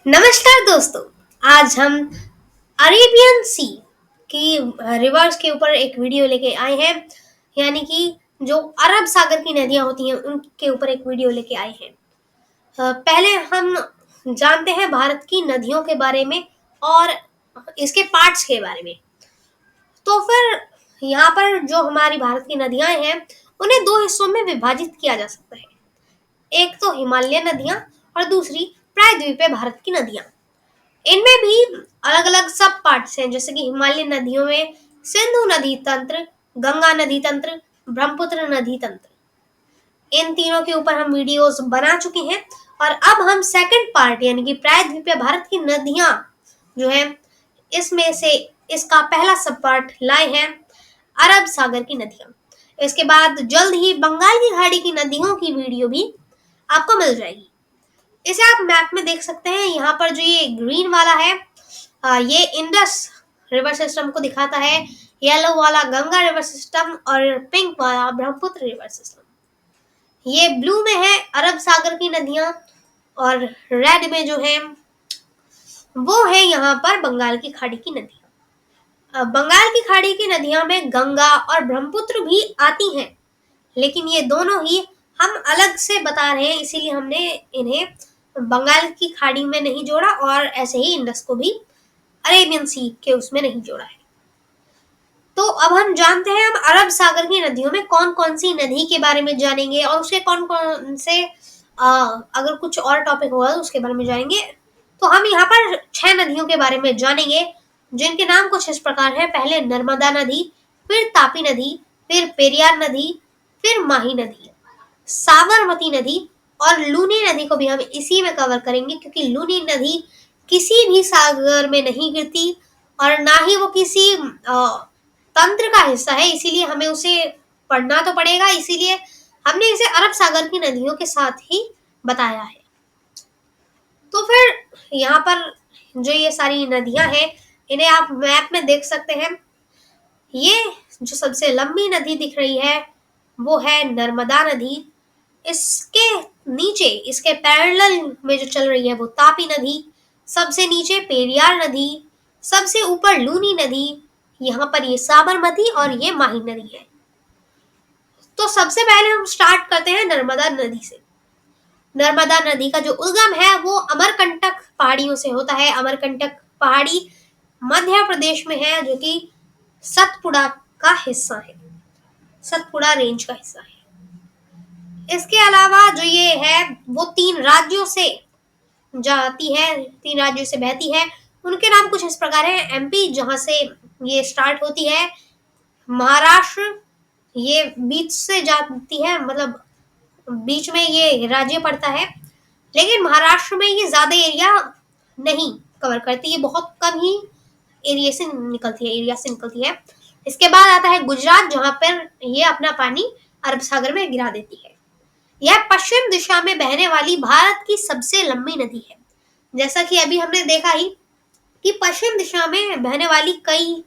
नमस्कार दोस्तों। आज हम अरेबियन सी की रिवर्स के ऊपर एक वीडियो लेके आए हैं। यानी कि जो अरब सागर की नदियां होती हैं उनके ऊपर एक वीडियो लेके आए हैं। पहले हम जानते हैं भारत की नदियों के बारे में और इसके पार्ट्स के बारे में। तो फिर यहाँ पर जो हमारी भारत की नदियां हैं उन्हें दो हिस्सों में विभाजित किया जा सकता है। एक तो हिमालय नदियां और दूसरी प्रायद्वीपीय भारत की नदियां। इनमें भी अलग अलग सब पार्ट्स हैं, जैसे कि हिमालय नदियों में सिंधु नदी तंत्र, गंगा नदी तंत्र, ब्रह्मपुत्र नदी तंत्र। इन तीनों के ऊपर हम वीडियोस बना चुके हैं। और अब हम सेकंड पार्ट यानी कि प्रायद्वीपीय भारत की नदियां जो है इसमें से इसका पहला सब पार्ट लाए हैं, अरब सागर की नदियां। इसके बाद जल्द ही बंगाल की खाड़ी की नदियों की वीडियो भी आपको मिल जाएगी। इसे आप मैप में देख सकते हैं। यहाँ पर जो ये ग्रीन वाला है ये इंडस रिवर सिस्टम को दिखाता है। येलो वाला गंगा रिवर सिस्टम और पिंक वाला ब्रह्मपुत्र रिवर सिस्टम। ये ब्लू में है अरब सागर की नदियां और रेड में जो है वो है यहाँ पर बंगाल की खाड़ी की नदियां। बंगाल की खाड़ी की नदियां में गंगा और ब्रह्मपुत्र भी आती हैं, लेकिन ये दोनों ही हम अलग से बता रहे हैं, इसीलिए हमने इन्हें बंगाल की खाड़ी में नहीं जोड़ा और ऐसे ही इंडस को भी अरेबियन सी के उसमें नहीं जोड़ा है। तो अब हम जानते हैं, हम अरब सागर की नदियों में कौन कौन सी नदी के बारे में जानेंगे और उसके कौन कौन से अगर कुछ और टॉपिक होगा तो उसके बारे में जानेंगे। तो हम यहाँ पर 6 नदियों के बारे में जानेंगे, जिनके नाम कुछ इस प्रकार है। पहले नर्मदा नदी, फिर तापी नदी, फिर पेरियार नदी, फिर माही नदी, साबरमती नदी और लूनी नदी को भी हम इसी में कवर करेंगे, क्योंकि लूनी नदी किसी भी सागर में नहीं गिरती और ना ही वो किसी तंत्र का हिस्सा है, इसीलिए हमें उसे पढ़ना तो पड़ेगा। इसीलिए हमने इसे अरब सागर की नदियों के साथ ही बताया है। तो फिर यहाँ पर जो ये सारी नदियां हैं इन्हें आप मैप में देख सकते हैं। ये जो सबसे लंबी नदी दिख रही है वो है नर्मदा नदी। इसके नीचे इसके पैरेलल में जो चल रही है वो तापी नदी, सबसे नीचे पेरियार नदी, सबसे ऊपर लूनी नदी, यहाँ पर ये साबरमती और ये माही नदी है। तो सबसे पहले हम स्टार्ट करते हैं नर्मदा नदी से। नर्मदा नदी का जो उद्गम है वो अमरकंटक पहाड़ियों से होता है। अमरकंटक पहाड़ी मध्य प्रदेश में है, जो कि सतपुड़ा का हिस्सा है, सतपुड़ा रेंज का हिस्सा है। इसके अलावा जो ये है वो 3 राज्यों से जाती है, 3 राज्यों से बहती है। उनके नाम कुछ इस प्रकार है। एमपी जहां से ये स्टार्ट होती है, महाराष्ट्र ये बीच से जाती है, मतलब बीच में ये राज्य पड़ता है, लेकिन महाराष्ट्र में ये ज्यादा एरिया नहीं कवर करती, ये बहुत कम ही एरिया से निकलती है। इसके बाद आता है गुजरात, जहां पर ये अपना पानी अरब सागर में गिरा देती है। यह पश्चिम दिशा में बहने वाली भारत की सबसे लंबी नदी है। जैसा कि अभी हमने देखा ही कि पश्चिम दिशा में बहने वाली कई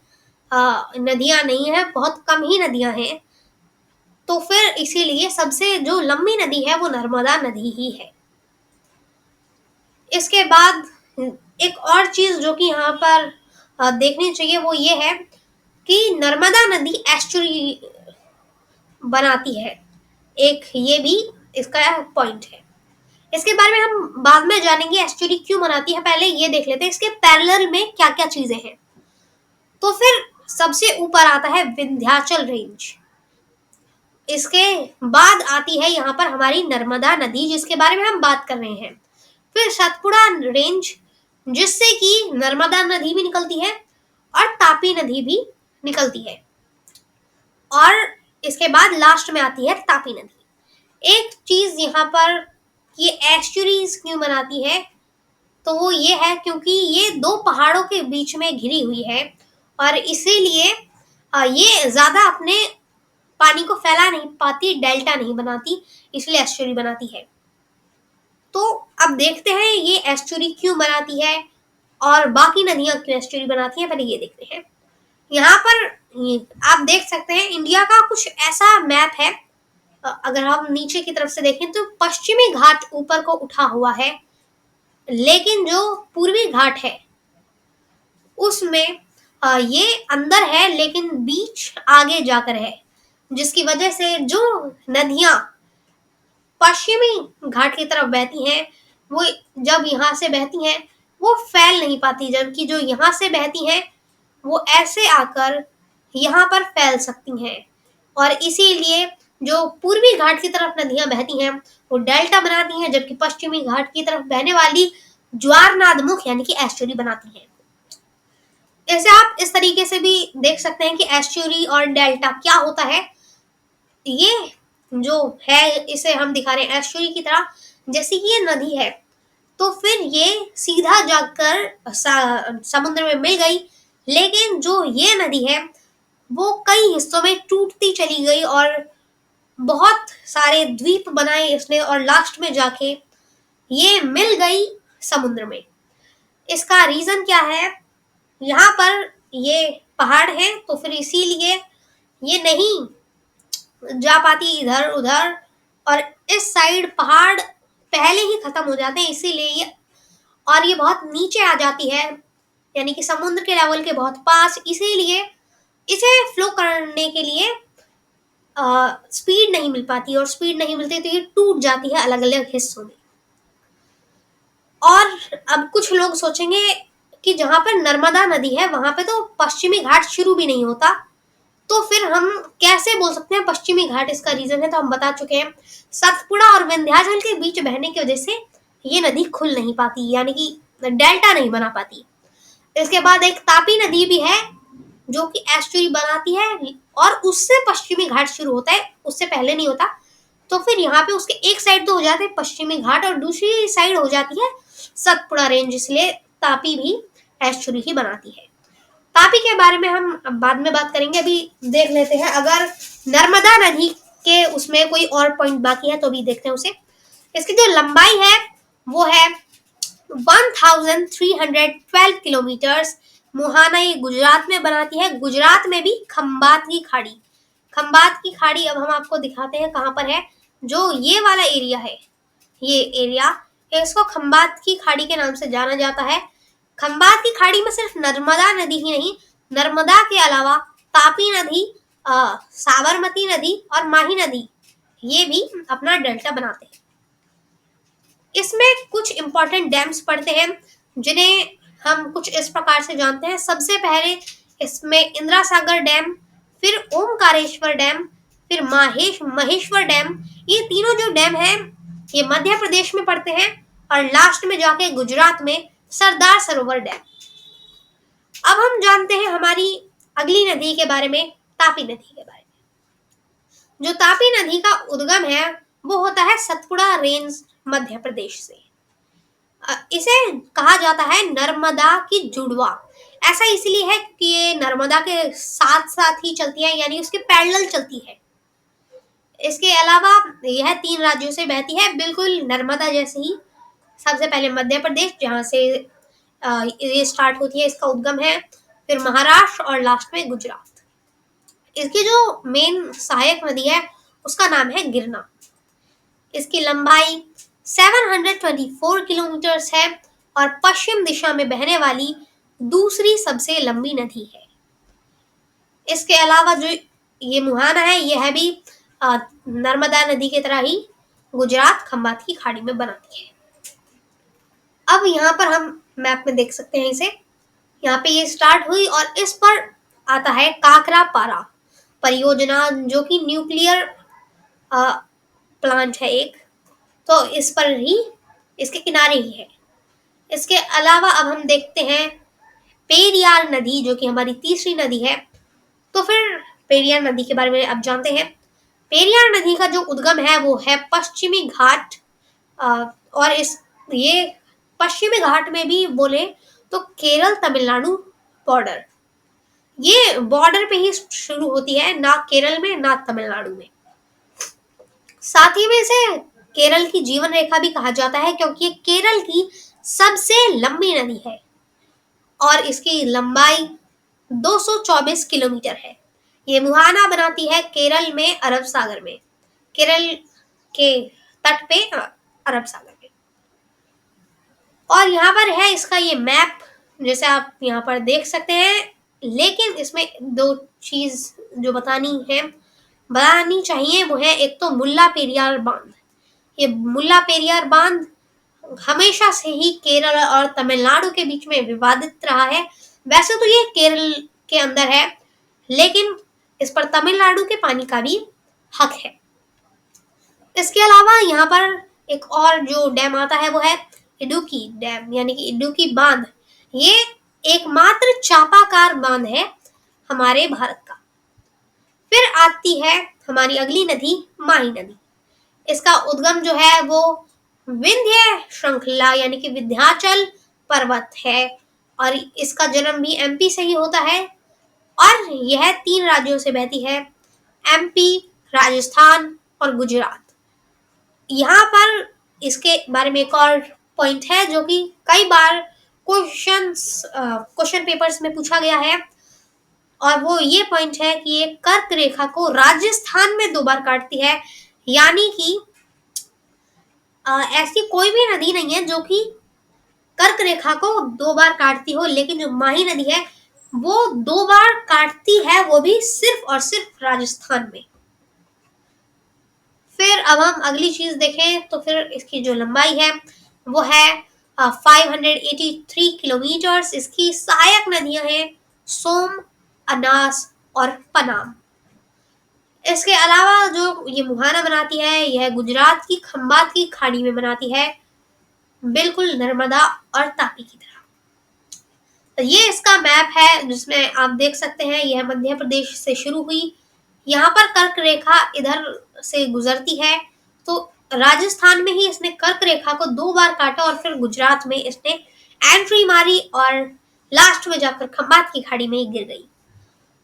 नदियां नहीं है, बहुत कम ही नदियां हैं। तो फिर इसीलिए सबसे जो लंबी नदी है वो नर्मदा नदी ही है। इसके बाद एक और चीज जो कि यहाँ पर देखनी चाहिए वो ये है कि नर्मदा नदी एस्चुरी बनाती है। एक ये भी इसका पॉइंट है। इसके बारे में हम बाद में जानेंगे एस्चुरी क्यों बनाती है। पहले ये देख लेते हैं इसके पैरेलल में क्या क्या चीजें हैं। तो फिर सबसे ऊपर आता है विंध्याचल रेंज। इसके बाद आती है यहाँ पर हमारी नर्मदा नदी, जिसके बारे में हम बात कर रहे हैं। फिर सतपुड़ा रेंज, जिससे कि नर्मदा नदी भी निकलती है और तापी नदी भी निकलती है। और इसके बाद लास्ट में आती है तापी नदी। एक चीज यहाँ पर ये एस्चुरीज क्यों बनाती है, तो वो ये है क्योंकि ये 2 पहाड़ों के बीच में घिरी हुई है और इसीलिए ये ज्यादा अपने पानी को फैला नहीं पाती, डेल्टा नहीं बनाती, इसलिए एस्चुरी बनाती है। तो अब देखते हैं ये एस्चुरी क्यों बनाती है और बाकी नदियां क्यों एस्चुरी बनाती हैं, पहले ये देखते हैं। यहाँ पर आप देख सकते हैं इंडिया का कुछ ऐसा मैप है। अगर हम नीचे की तरफ से देखें तो पश्चिमी घाट ऊपर को उठा हुआ है। लेकिन जो पूर्वी घाट है उसमें ये अंदर है लेकिन बीच आगे जाकर है, जिसकी वजह से जो नदियां पश्चिमी घाट की तरफ बहती हैं वो जब यहाँ से बहती हैं वो फैल नहीं पाती, जबकि जो यहाँ से बहती हैं वो ऐसे आकर यहाँ पर फैल सकती हैं। और इसीलिए जो पूर्वी घाट की तरफ नदियां बहती हैं वो डेल्टा बनाती हैं, जबकि पश्चिमी घाट की तरफ बहने वाली ज्वारनाद मुख यानी कि एस्चुरी बनाती हैं। ऐसे आप इस तरीके से भी देख सकते हैं कि एस्चुरी और डेल्टा क्या होता है। ये जो है इसे हम दिखा रहे हैं एस्चुरी की तरह, जैसे कि ये नदी है तो फिर ये सीधा जाकर समुद्र में मिल गई, लेकिन जो ये नदी है वो कई हिस्सों में टूटती चली गई और बहुत सारे द्वीप बनाए इसने और लास्ट में जाके ये मिल गई समुद्र में। इसका रीजन क्या है? यहाँ पर ये पहाड़ है तो फिर इसीलिए ये नहीं जा पाती इधर उधर, और इस साइड पहाड़ पहले ही खत्म हो जाते हैं इसीलिए ये, और ये बहुत नीचे आ जाती है यानी कि समुद्र के लेवल के बहुत पास, इसीलिए इसे फ्लो करने के लिए स्पीड नहीं मिल पाती, और स्पीड नहीं मिलती तो ये टूट जाती है अलग अलग हिस्सों में। और अब कुछ लोग सोचेंगे कि जहां पर नर्मदा नदी है वहां पे तो पश्चिमी घाट शुरू भी नहीं होता, तो फिर हम कैसे बोल सकते हैं पश्चिमी घाट इसका रीजन है? तो हम बता चुके हैं, सतपुड़ा और विंध्याचल के बीच बहने की वजह से ये नदी खुल नहीं पाती यानी कि डेल्टा नहीं बना पाती। इसके बाद एक तापी नदी भी है जो कि एस्चुरी बनाती है और उससे पश्चिमी घाट शुरू होता है, उससे पहले नहीं होता। तो फिर यहाँ पे उसके एक साइड तो हो जाते हैं पश्चिमी घाट और दूसरी साइड हो जाती है सतपुड़ा रेंज, इसलिए तापी भी एस्चुरी ही बनाती है। तापी के बारे में हम बाद में बात करेंगे, अभी देख लेते हैं अगर नर्मदा नदी के उसमें कोई और पॉइंट बाकी है तो भी देखते हैं उसे। इसकी जो लंबाई है वो है 1312 किलोमीटर्स। मुहाना ये गुजरात में बनाती है, गुजरात में भी खंबात की खाड़ी। खंबात की खाड़ी अब हम आपको दिखाते हैं कहाँ पर है। जो ये वाला एरिया है, ये एरिया इसको खंबात की खाड़ी के नाम से जाना जाता है। खंबात की खाड़ी में सिर्फ नर्मदा नदी ही नहीं, नर्मदा के अलावा तापी नदी, साबरमती नदी और माही नदी ये भी अपना डेल्टा बनाते हैं। इसमें कुछ इंपॉर्टेंट डैम्स पड़ते हैं जिन्हें हम कुछ इस प्रकार से जानते हैं। सबसे पहले इसमें इंदिरा सागर डैम, फिर ओमकारेश्वर डैम, फिर महेश्वर डैम। ये तीनों जो डैम हैं ये मध्य प्रदेश में पड़ते हैं और लास्ट में जाके गुजरात में सरदार सरोवर डैम। अब हम जानते हैं हमारी अगली नदी के बारे में, तापी नदी के बारे में। जो तापी नदी का उद्गम है वो होता है सतपुड़ा रेंज मध्य प्रदेश से। इसे कहा जाता है नर्मदा की जुड़वा। ऐसा इसलिए है कि ये नर्मदा के साथ साथ ही चलती है यानी उसके पैरेलल चलती है। इसके अलावा यह 3 राज्यों से बहती है बिल्कुल नर्मदा जैसे ही। सबसे पहले मध्य प्रदेश जहाँ से ये स्टार्ट होती है, इसका उद्गम है, फिर महाराष्ट्र और लास्ट में गुजरात। इसकी जो मेन सहायक नदी है उसका नाम है गिरना। इसकी लंबाई 724 किलोमीटर्स है और पश्चिम दिशा में बहने वाली दूसरी सबसे लंबी नदी है। इसके अलावा जो ये मुहाना है यह भी नर्मदा नदी की तरह ही गुजरात खंबात की खाड़ी में बनाती है। अब यहाँ पर हम मैप में देख सकते हैं इसे, यहाँ पे ये स्टार्ट हुई और इस पर आता है काकरा पारा परियोजना जो कि न्यूक्लियर प्लांट है एक, तो इस पर ही इसके किनारे ही है। इसके अलावा अब हम देखते हैं पेरियार नदी जो कि हमारी तीसरी नदी है। तो फिर पेरियार नदी के बारे में अब जानते हैं। पेरियार नदी का जो उद्गम है वो है पश्चिमी घाट, और ये पश्चिमी घाट में भी बोले तो केरल तमिलनाडु बॉर्डर, ये बॉर्डर पे ही शुरू होती है, ना केरल में ना तमिलनाडु में। साथ ही में इसे केरल की जीवन रेखा भी कहा जाता है क्योंकि ये केरल की सबसे लंबी नदी है और इसकी लंबाई 224 किलोमीटर है। ये मुहाना बनाती है केरल में अरब सागर में, केरल के तट पे अरब सागर में। और यहाँ पर है इसका ये मैप, जैसे आप यहाँ पर देख सकते हैं। लेकिन इसमें दो चीज जो बतानी चाहिए वो है, एक तो मुल्ला पेरियार बांध। ये मुल्ला पेरियार बांध हमेशा से ही केरल और तमिलनाडु के बीच में विवादित रहा है। वैसे तो ये केरल के अंदर है, लेकिन इस पर तमिलनाडु के पानी का भी हक है। इसके अलावा यहाँ पर एक और जो डैम आता है वो है इडुक्की डैम, यानी कि इडुक्की बांध। ये एकमात्र चापाकार बांध है हमारे भारत का। फिर आती है हमारी अगली नदी, माही नदी। इसका उद्गम जो है वो विंध्य श्रृंखला यानी कि विंध्याचल पर्वत है, और इसका जन्म भी एमपी से ही होता है। और यह 3 राज्यों से बहती है, एमपी, राजस्थान और गुजरात। यहाँ पर इसके बारे में एक और पॉइंट है जो कि कई बार क्वेश्चन पेपर्स में पूछा गया है, और वो ये पॉइंट है कि ये कर्क रेखा को राजस्थान में 2 बार काटती है। यानी कि ऐसी कोई भी नदी नहीं है जो कि कर्क रेखा को 2 बार काटती हो, लेकिन जो माही नदी है वो 2 बार काटती है, वो भी सिर्फ और सिर्फ राजस्थान में। फिर अब हम अगली चीज देखें तो फिर इसकी जो लंबाई है वो है 583 किलोमीटर। इसकी सहायक नदियां हैं सोम, अनास और पनाम। इसके अलावा जो ये मुहाना बनाती है यह गुजरात की खंबात की खाड़ी में बनाती है, बिल्कुल नर्मदा और तापी की तरह। तो ये इसका मैप है जिसमें आप देख सकते हैं यह मध्य प्रदेश से शुरू हुई, यहाँ पर कर्क रेखा इधर से गुजरती है, तो राजस्थान में ही इसने कर्क रेखा को 2 बार काटा और फिर गुजरात में इसने एंट्री मारी और लास्ट में जाकर खंबात की खाड़ी में ही गिर गई।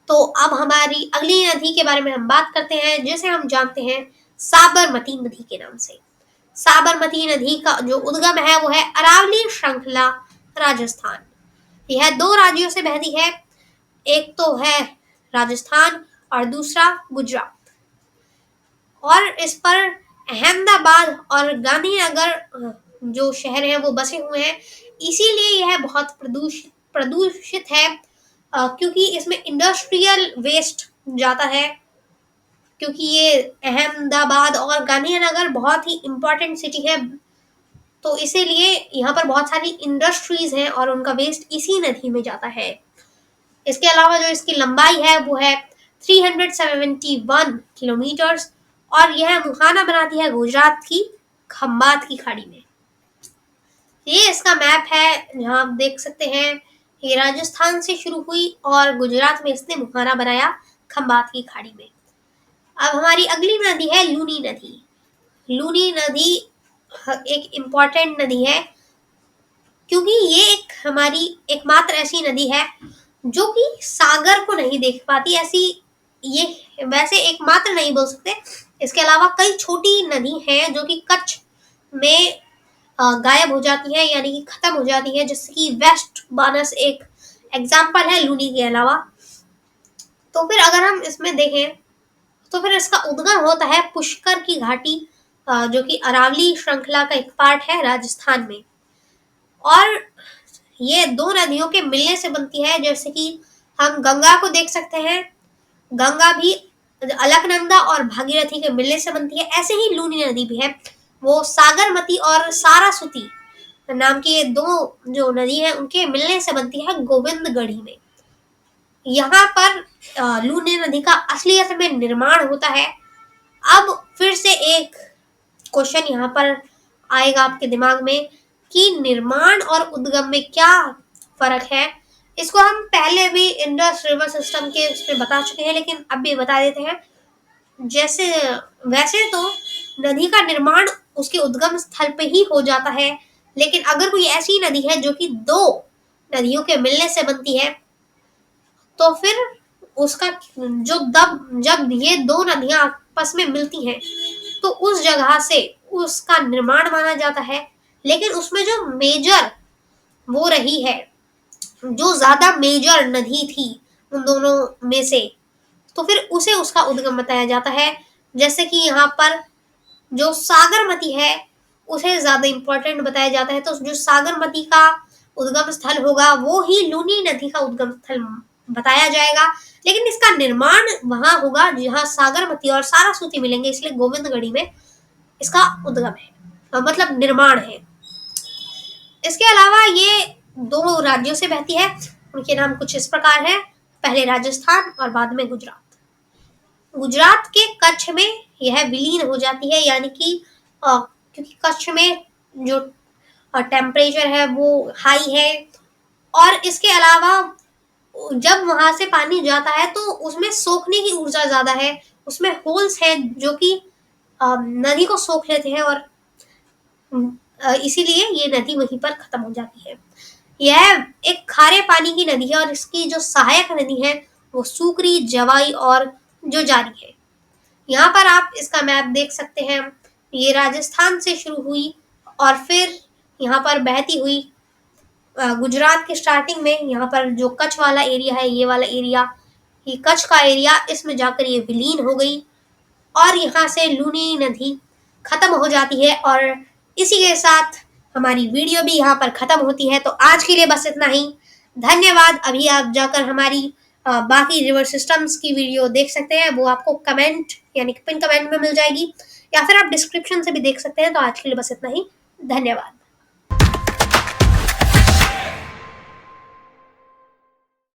तो अब हमारी अगली नदी के बारे में हम बात करते हैं, जिसे हम जानते हैं साबरमती नदी के नाम से। साबरमती नदी का जो उद्गम है वो है अरावली श्रृंखला, राजस्थान। यह 2 राज्यों से बहती है, एक तो है राजस्थान और दूसरा गुजरात। और इस पर अहमदाबाद और गांधीनगर जो शहर हैं वो बसे हुए हैं, इसीलिए यह बहुत प्रदूषित है, क्योंकि इसमें इंडस्ट्रियल वेस्ट जाता है। क्योंकि ये अहमदाबाद और गांधीनगर बहुत ही इम्पोर्टेंट सिटी है, तो इसीलिए यहाँ पर बहुत सारी इंडस्ट्रीज हैं और उनका वेस्ट इसी नदी में जाता है। इसके अलावा जो इसकी लंबाई है वो है 371 किलोमीटर, और यह मुहाना बनाती है गुजरात की खंबात की खाड़ी में। ये इसका मैप है जहाँ आप देख सकते हैं ये राजस्थान से शुरू हुई और गुजरात में इसने मुहाना बनाया खंबात की खाड़ी में। अब हमारी अगली नदी है लूनी नदी। लूनी नदी एक इम्पॉर्टेंट नदी है, क्योंकि ये एक हमारी एकमात्र ऐसी नदी है जो कि सागर को नहीं देख पाती। ऐसी ये वैसे एकमात्र नहीं बोल सकते, इसके अलावा कई छोटी नदी हैं जो कि कच्छ में गायब हो जाती है, यानी कि खत्म हो जाती है, जैसे कि वेस्ट बानस एक एग्जाम्पल है लूनी के अलावा। तो फिर अगर हम इसमें देखें तो फिर इसका उद्गम होता है पुष्कर की घाटी, जो कि अरावली श्रृंखला का एक पार्ट है राजस्थान में। और ये 2 नदियों के मिलने से बनती है, जैसे कि हम गंगा को देख सकते हैं, गंगा भी अलकनंदा और भागीरथी के मिलने से बनती है। ऐसे ही लूनी नदी भी है, वो सागरमती और सारासुती नाम की ये 2 जो नदी है उनके मिलने से बनती है गोविंदगढ़ी में। यहाँ पर लूनी नदी का असलियत में निर्माण होता है। अब फिर से एक क्वेश्चन यहाँ पर आएगा आपके दिमाग में कि निर्माण और उद्गम में क्या फर्क है। इसको हम पहले भी इंडस रिवर सिस्टम के उसमें बता चुके हैं, लेकिन अब भी बता देते हैं। जैसे वैसे तो नदी का निर्माण उसके उद्गम स्थल पे ही हो जाता है, लेकिन अगर कोई ऐसी नदी है जो कि 2 नदियों के मिलने से बनती है, तो फिर उसका जब ये 2 नदियां आपस में मिलती हैं तो उस जगह से उसका निर्माण माना जाता है। लेकिन उसमें जो मेजर वो रही है, जो ज्यादा मेजर नदी थी उन दोनों में से, तो फिर उसे उसका उद्गम बताया जाता है। जैसे कि यहाँ पर जो सागरमती है उसे ज़्यादा इम्पोर्टेंट बताया जाता है। तो जो सागरमती का उद्गम स्थल होगा वो ही लूनी नदी का उद्गम स्थल बताया जाएगा, लेकिन इसका निर्माण वहां होगा जहां सागरमती और सारास्वती मिलेंगे, इसलिए गोविंदगढ़ी में इसका उद्गम है, मतलब निर्माण है। इसके अलावा ये दो राज्यों से बहती है, उनके नाम कुछ इस प्रकार है। पहले राजस्थान और बाद में गुजरात। गुजरात के कच्छ में यह विलीन हो जाती है, यानी कि क्योंकि कच्छ में जो टेम्परेचर है वो हाई है, और इसके अलावा जब वहां से पानी जाता है तो उसमें सोखने की ऊर्जा ज्यादा है, उसमें होल्स हैं जो कि नदी को सोख लेते हैं, और इसीलिए ये नदी वहीं पर खत्म हो जाती है। यह एक खारे पानी की नदी है और इसकी जो सहायक नदी है वो सूकरी, जवाई और जो जारी है। यहाँ पर आप इसका मैप देख सकते हैं। ये राजस्थान से शुरू हुई और फिर यहाँ पर बहती हुई गुजरात के स्टार्टिंग में, यहाँ पर जो कच्छ वाला एरिया है, ये वाला एरिया, ये कच्छ का एरिया, इसमें जाकर ये विलीन हो गई और यहाँ से लूनी नदी खत्म हो जाती है। और इसी के साथ हमारी वीडियो भी यहाँ पर खत्म होती है। तो आज के लिए बस इतना ही। धन्यवाद। अभी आप जाकर हमारी बाकी रिवर सिस्टम्स की वीडियो देख सकते हैं, वो आपको कमेंट यानी कि पिन कमेंट में मिल जाएगी, या फिर आप डिस्क्रिप्शन से भी देख सकते हैं। तो आज के लिए बस इतना ही। धन्यवाद।